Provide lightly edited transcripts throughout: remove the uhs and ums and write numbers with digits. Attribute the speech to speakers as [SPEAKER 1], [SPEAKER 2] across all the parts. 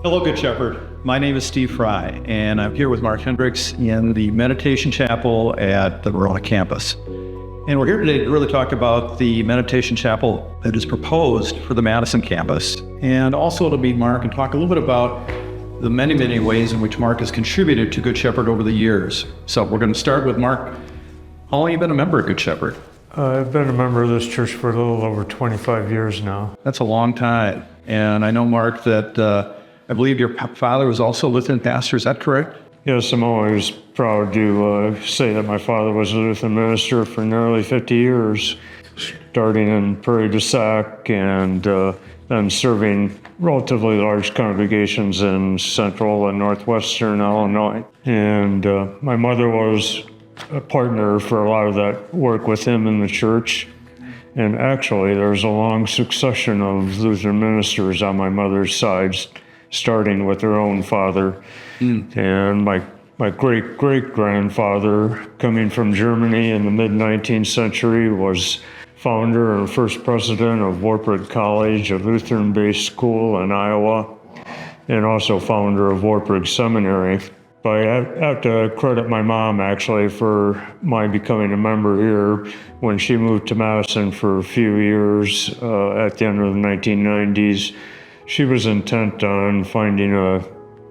[SPEAKER 1] Hello, Good Shepherd. My name is Steve Frei, and I'm here with Mark Henrichs in the Meditation Chapel at the Verona campus. And we're here today to really talk about the Meditation Chapel that is proposed for the Madison campus, and also to meet Mark and talk a little bit about the many ways in which Mark has contributed to Good Shepherd over the years. So we're going to start with Mark. How long have you been a member of Good Shepherd?
[SPEAKER 2] I've been a member of this church for a little over 25 years now.
[SPEAKER 1] That's a long time. And I know, Mark, that I believe your father was also a Lutheran pastor. Is that correct?
[SPEAKER 2] Yes, I'm always proud to say that my father was a Lutheran minister for nearly 50 years, starting in Prairie du Sac and then serving relatively large congregations in central and northwestern Illinois. And my mother was a partner for a lot of that work with him in the church. And actually, there's a long succession of Lutheran ministers on my mother's side, starting with her own father. And my great-great-grandfather, coming from Germany in the mid-19th century, was founder and first president of Wartburg College, a Lutheran-based school in Iowa, and also founder of Wartburg Seminary. But I have to credit my mom, actually, for my becoming a member here. When she moved to Madison for a few years at the end of the 1990s, she was intent on finding a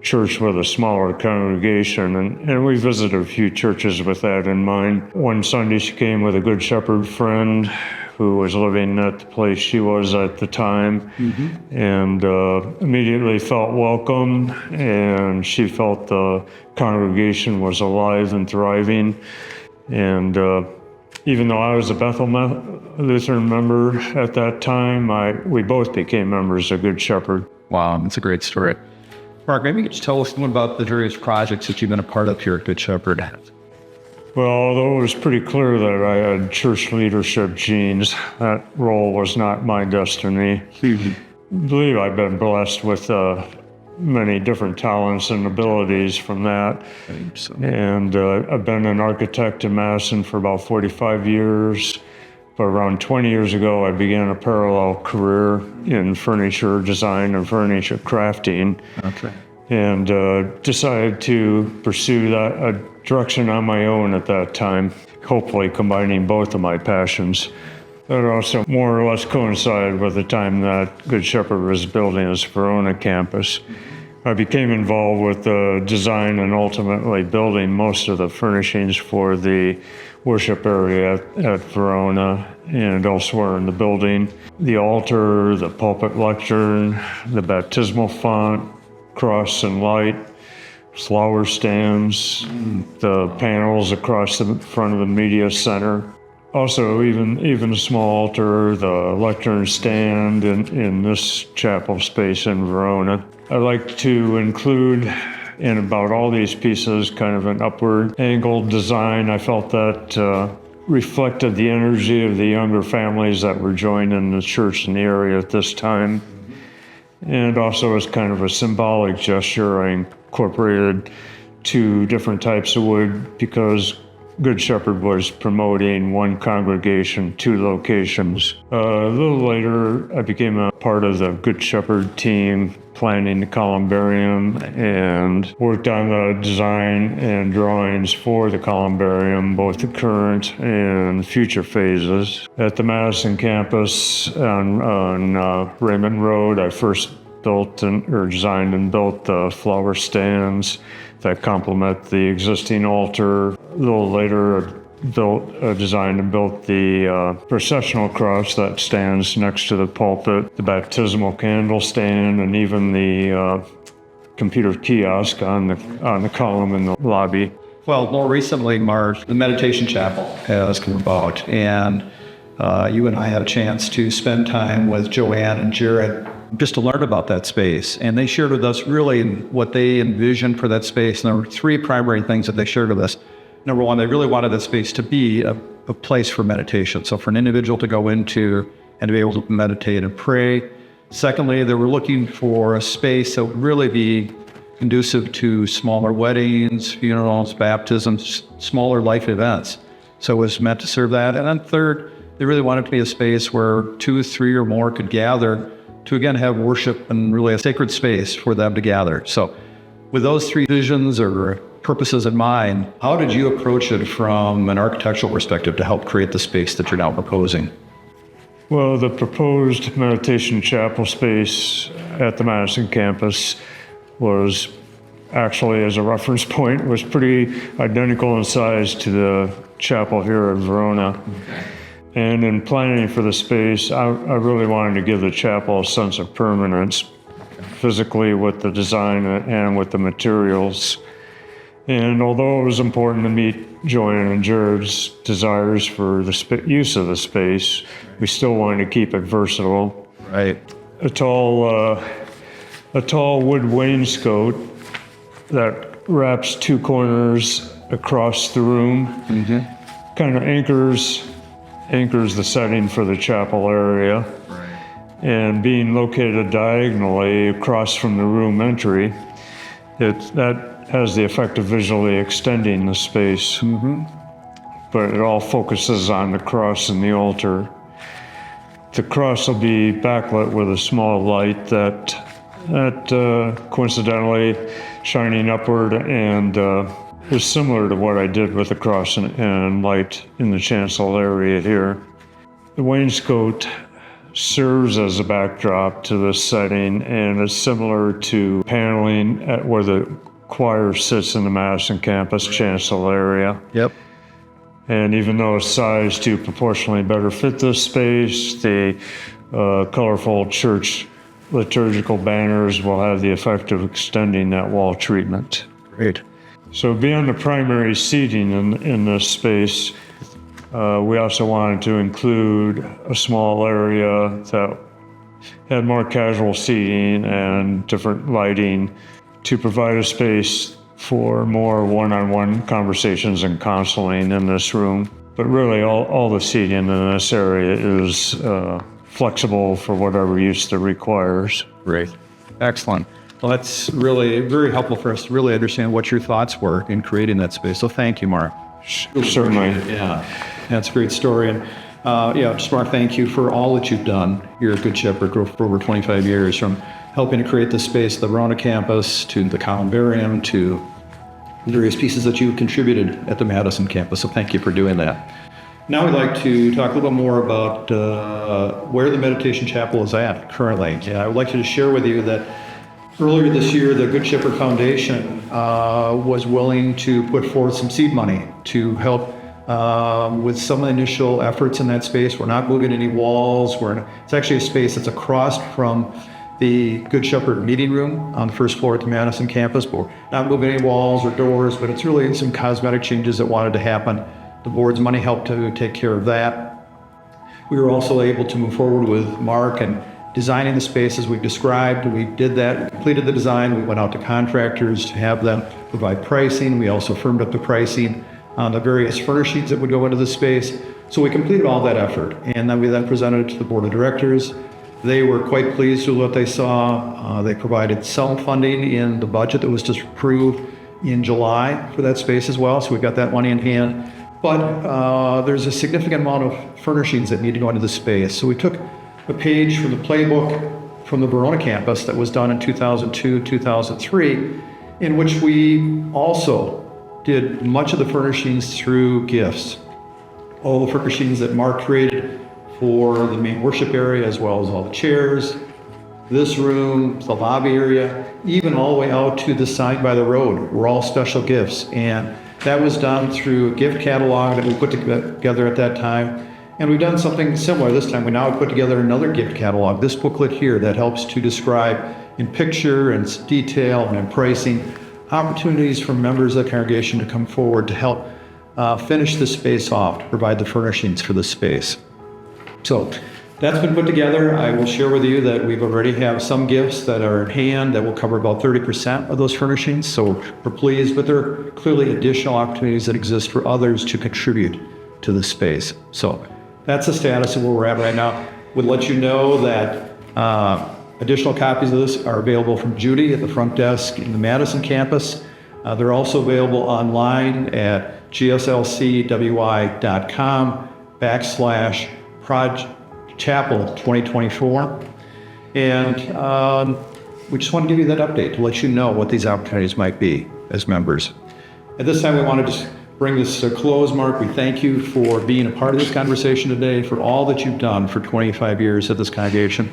[SPEAKER 2] church with a smaller congregation, and we visited a few churches with that in mind. One Sunday she came with a Good Shepherd friend who was living at the place she was at the time, and immediately felt welcome, and she felt the congregation was alive and thriving. And even though I was a Bethel Lutheran member at that time, we both became members of Good Shepherd.
[SPEAKER 1] Wow, that's a great story. Mark, maybe you could just tell us more about the various projects that you've been a part of here at Good Shepherd.
[SPEAKER 2] Well, although it was pretty clear that I had church leadership genes, that role was not my destiny. I believe I've been blessed with many different talents and abilities from that. And I've been an architect in Madison for about 45 years. But around 20 years ago, I began a parallel career in furniture design and furniture crafting.
[SPEAKER 1] Okay.
[SPEAKER 2] And decided to pursue that direction on my own at that time, hopefully combining both of my passions. That also more or less coincided with the time that Good Shepherd was building its Verona campus. I became involved with the design and ultimately building most of the furnishings for the worship area at Verona and elsewhere in the building. The altar, the pulpit lectern, the baptismal font, cross and light, flower stands, the panels across the front of the media center. Also, even a small altar, the lectern stand in this chapel space in Verona. I like to include in about all these pieces kind of an upward angled design. I felt that reflected the energy of the younger families that were joining the church in the area at this time. And also as kind of a symbolic gesture, I incorporated two different types of wood because Good Shepherd was promoting one congregation, two locations. A little later, I became a part of the Good Shepherd team, planning the columbarium, and worked on the design and drawings for the columbarium, both the current and future phases. At the Madison campus on Raymond Road, I first designed and built the flower stands that complement the existing altar. A little later, designed and built the processional cross that stands next to the pulpit, the baptismal candle stand, and even the computer kiosk on the column in the lobby.
[SPEAKER 1] Well, more recently, Mark, the Meditation Chapel has come about, and you and I had a chance to spend time with Joanne and Jared just to learn about that space. And they shared with us really what they envisioned for that space. And there were three primary things that they shared with us. Number one, they really wanted that space to be a place for meditation. So for an individual to go into and to be able to meditate and pray. Secondly, they were looking for a space that would really be conducive to smaller weddings, funerals, baptisms, smaller life events. So it was meant to serve that. And then third, they really wanted it to be a space where 2, 3, or more could gather to again have worship and really a sacred space for them to gather. So with those three visions or purposes in mind, how did you approach it from an architectural perspective to help create the space that you're now proposing?
[SPEAKER 2] Well, the proposed meditation chapel space at the Madison campus was actually, as a reference point, was pretty identical in size to the chapel here in Verona. And in planning for the space, I really wanted to give the chapel a sense of permanence, physically with the design and with the materials. And although it was important to meet Joanne and Jared's desires for the use of the space, we still wanted to keep it versatile.
[SPEAKER 1] Right.
[SPEAKER 2] A tall wood wainscot that wraps two corners across the room, kind of anchors the setting for the chapel area.
[SPEAKER 1] Right.
[SPEAKER 2] And being located diagonally across from the room entry, that has the effect of visually extending the space. But it all focuses on the cross and the altar. The cross will be backlit with a small light that coincidentally shining upward and is similar to what I did with the cross and light in the chancel area here. The wainscot serves as a backdrop to this setting and is similar to paneling at where the choir sits in the Madison campus chancel area.
[SPEAKER 1] Yep.
[SPEAKER 2] And even though it's sized to proportionally better fit this space, the colorful church liturgical banners will have the effect of extending that wall treatment.
[SPEAKER 1] Great.
[SPEAKER 2] So beyond the primary seating in this space, we also wanted to include a small area that had more casual seating and different lighting to provide a space for more one-on-one conversations and counseling in this room. But really all the seating in this area is flexible for whatever use it requires.
[SPEAKER 1] Great. Excellent. Well, that's really very helpful for us to really understand what your thoughts were in creating that space. So thank you, Mark.
[SPEAKER 2] Certainly.
[SPEAKER 1] Yeah, that's a great story. And just Mark, thank you for all that you've done here at Good Shepherd for over 25 years, from helping to create the space at the Verona campus to the columbarium to various pieces that you contributed at the Madison campus. So thank you for doing that. Now we'd like to talk a little more about where the Meditation Chapel is at currently. I would like to just share with you that earlier this year, the Good Shepherd Foundation was willing to put forth some seed money to help with some of the initial efforts in that space. We're not moving any walls. It's actually a space that's across from the Good Shepherd meeting room on the first floor at the Madison campus. But we're not moving any walls or doors, but it's really some cosmetic changes that wanted to happen. The board's money helped to take care of that. We were also able to move forward with Mark and designing the space as we've described. We did that, we completed the design, we went out to contractors to have them provide pricing. We also firmed up the pricing on the various furnishings that would go into the space. So we completed all that effort, and then we presented it to the board of directors. They were quite pleased with what they saw. They provided some funding in the budget that was just approved in July for that space as well, so we've got that money in hand. But there's a significant amount of furnishings that need to go into the space. So we took a page from the playbook from the Verona campus that was done in 2002, 2003, in which we also did much of the furnishings through gifts. All the furnishings that Mark created for the main worship area, as well as all the chairs, this room, the lobby area, even all the way out to the side by the road, were all special gifts. And that was done through a gift catalog that we put together at that time. And we've done something similar this time. We now put together another gift catalog, this booklet here, that helps to describe in picture and detail and in pricing opportunities for members of the congregation to come forward to help finish the space off, to provide the furnishings for the space. So that's been put together. I will share with you that we've already have some gifts that are in hand that will cover about 30% of those furnishings. So we're pleased, but there are clearly additional opportunities that exist for others to contribute to the space. So that's the status of where we're at right now. We'll let you know that additional copies of this are available from Judy at the front desk in the Madison campus. They're also available online at gslcwy.com/chapel 2024. And we just want to give you that update to let you know what these opportunities might be as members. At this time, we want to just bring this to a close. Mark, we thank you for being a part of this conversation today, for all that you've done for 25 years at this congregation.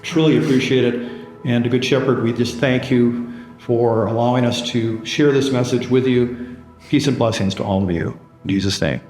[SPEAKER 1] Truly appreciate it. And to Good Shepherd, we just thank you for allowing us to share this message with you. Peace and blessings to all of you. In Jesus' name.